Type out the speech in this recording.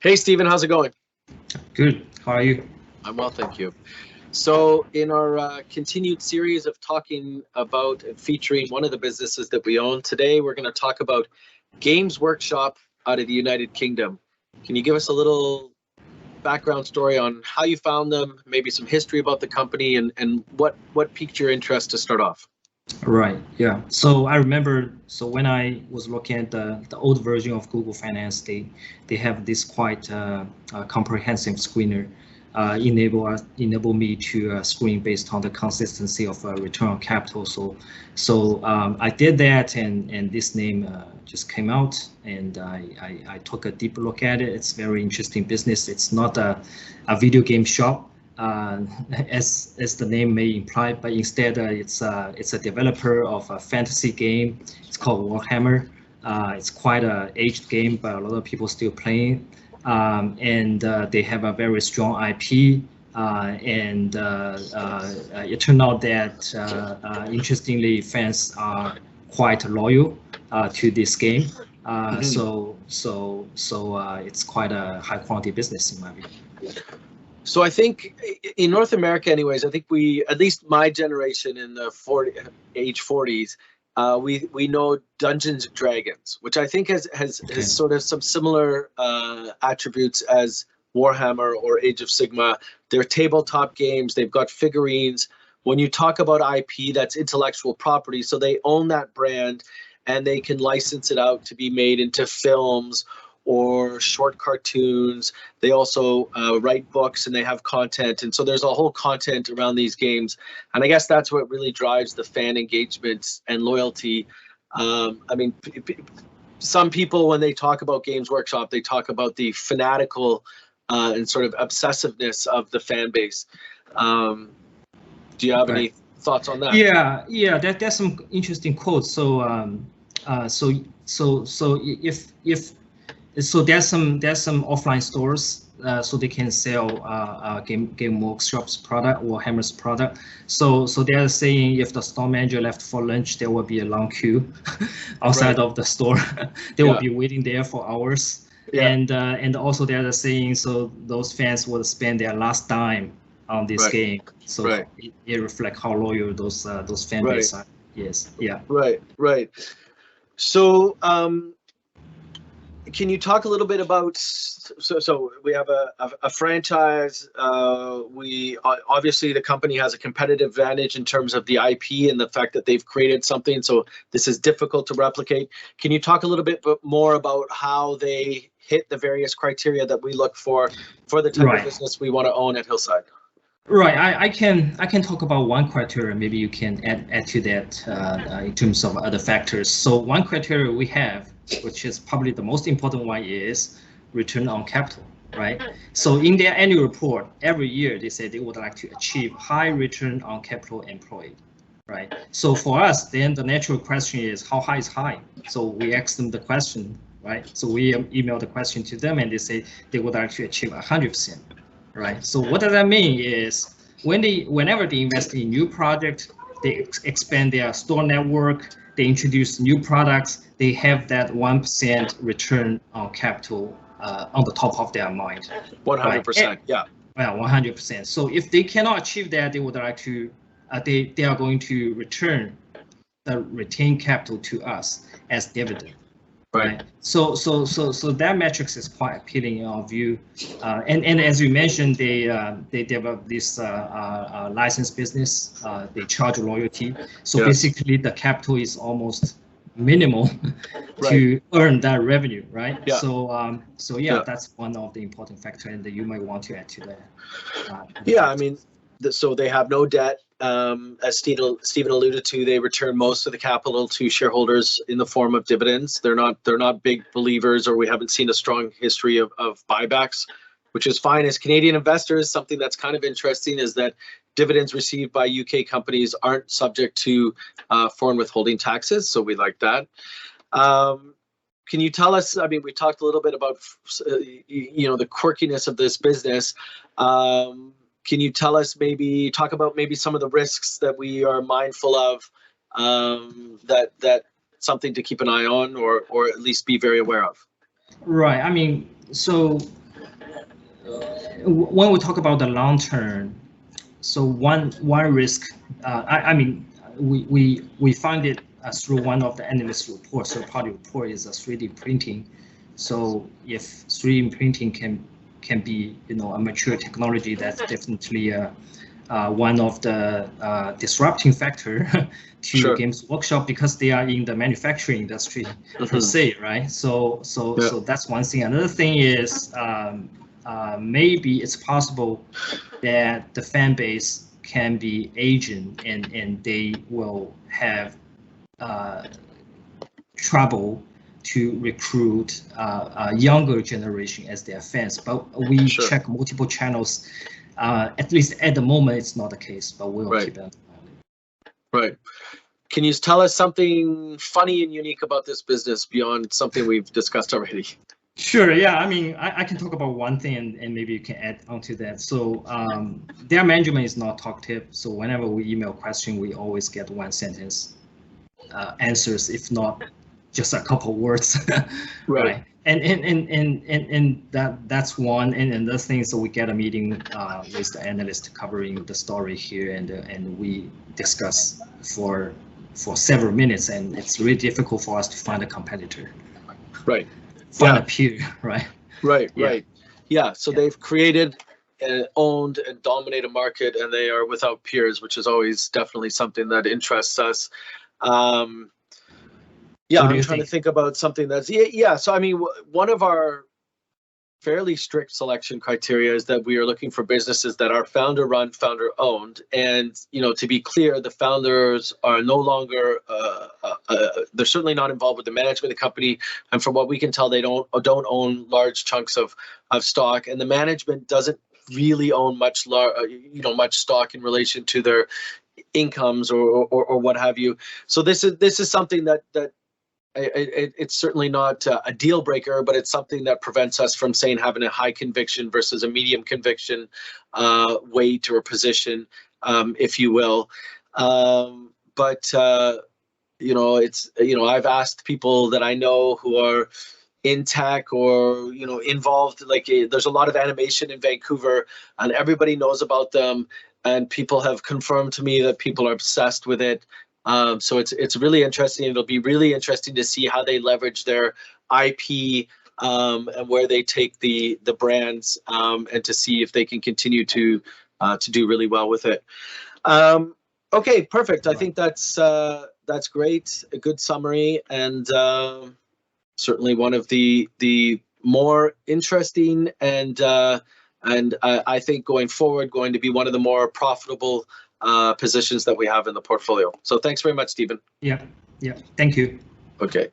Hey, Stephen, how's it going? Good. How are you? I'm well, thank you. So in our continued series of talking about and featuring one of the businesses that we own, today we're going to talk about Games Workshop out of the United Kingdom. Can you give us a little background story on how you found them, maybe some history about the company, and what piqued your interest to start off? Right. Yeah. So I remember. So when I was looking at the old version of Google Finance, they have this quite comprehensive screener, enable me to screen based on the consistency of return on capital. So I did that, and this name just came out, and I took a deep look at it. It's very interesting business. It's not a video game shop. As the name may imply, but instead it's a developer of a fantasy game. It's called Warhammer. It's quite an aged game, but a lot of people still playing. And they have a very strong IP. And it turned out that interestingly, fans are quite loyal to this game. So it's quite a high quality business in my view. So I think in North America, anyways, I think we, at least my generation in the age 40s, we know Dungeons and Dragons, which I think has sort of some similar attributes as Warhammer or Age of Sigma. They're tabletop games. They've got figurines. When you talk about IP, that's intellectual property. So they own that brand, and they can license it out to be made into films or short cartoons. They also write books, and they have content, and so there's a whole content around these games, and I guess that's what really drives the fan engagement and loyalty. I mean, some people, when they talk about Games Workshop, they talk about the fanatical and sort of obsessiveness of the fan base. Do you have any thoughts on that? Yeah, that's some interesting quotes. So there's some offline stores, so they can sell Game Workshop's product or Hammer's product. So they're saying if the store manager left for lunch, there will be a long queue outside of the store. They will be waiting there for hours. And also they're saying so those fans will spend their last dime on this game. So it reflects how loyal those fan base are. Yes. Yeah. Right. So can you talk a little bit about, so we have a franchise, we obviously the company has a competitive advantage in terms of the IP and the fact that they've created something, so this is difficult to replicate. Can you talk a little bit more about how they hit the various criteria that we look for the type of business we want to own at Hillside? Right, I can talk about one criteria. Maybe you can add to that in terms of other factors. So one criteria we have, which is probably the most important one, is return on capital, right? So in their annual report, every year they say they would like to achieve high return on capital employed, right? So for us, then the natural question is how high is high? So we ask them the question, right? So we email the question to them, and they say they would like to achieve 100%. Right. So what does that mean is whenever they invest in new project, they expand their store network, they introduce new products, they have that 1% return on capital on the top of their mind. 100%. Right? Yeah. Well, 100%. So if they cannot achieve that, they would like to, they are going to return the retained capital to us as dividend. Right. So that metrics is quite appealing in our view, and as you mentioned, they develop this license business. They charge royalty. So basically, the capital is almost minimal to earn that revenue, right? Yeah. So that's one of the important factors, and that you might want to add to that. I mean, so they have no debt. As Stephen alluded to, they return most of the capital to shareholders in the form of dividends. They're not big believers, or we haven't seen a strong history of buybacks, which is fine. As Canadian investors, something that's kind of interesting is that dividends received by UK companies aren't subject to foreign withholding taxes, so we like that. Can you tell us, I mean, we talked a little bit about the quirkiness of this business. Can you tell us, talk about some of the risks that we are mindful of, that something to keep an eye on, or at least be very aware of? Right. I mean, so when we talk about the long term, so one risk, I mean, we find it through one of the analyst reports, third-party report, is a 3D printing. So if 3D printing can be, you know, a mature technology, that's definitely one of the disrupting factor to Sure. Games Workshop, because they are in the manufacturing industry per se, right? So that's one thing. Another thing is maybe it's possible that the fan base can be Asian, and they will have trouble to recruit a younger generation as their fans. But we check multiple channels. At least at the moment, it's not the case, but we'll keep an eye on it. Right. Can you tell us something funny and unique about this business beyond something we've discussed already? Sure. Yeah. I mean, I can talk about one thing, and maybe you can add onto that. So their management is not talkative. So whenever we email a question, we always get one sentence answers, if not just a couple words. Right. And that's one. And another thing is, so we get a meeting with the analyst covering the story here, and we discuss for several minutes, and it's really difficult for us to find a competitor. Right. Find a peer. Right. Right. Yeah. So they've created and owned and dominate a market, and they are without peers, which is always definitely something that interests us. Yeah, I'm trying to think about something that's So I mean, one of our fairly strict selection criteria is that we are looking for businesses that are founder run, founder owned, and to be clear, the founders are no longer they're certainly not involved with the management of the company, and from what we can tell, they don't own large chunks of stock, and the management doesn't really own much stock in relation to their incomes or what have you. So this is something that it's certainly not a deal breaker, but it's something that prevents us from saying having a high conviction versus a medium conviction weight or position, if you will. But I've asked people that I know who are in tech or involved. Like there's a lot of animation in Vancouver, and everybody knows about them, and people have confirmed to me that people are obsessed with it. So it's really interesting. It'll be really interesting to see how they leverage their IP and where they take the brands, and to see if they can continue to do really well with it. Okay, perfect. I think that's great. A good summary, and certainly one of the more interesting and I think going forward going to be one of the more profitable positions that we have in the portfolio. So thanks very much, Stephen. Yeah. Thank you. Okay.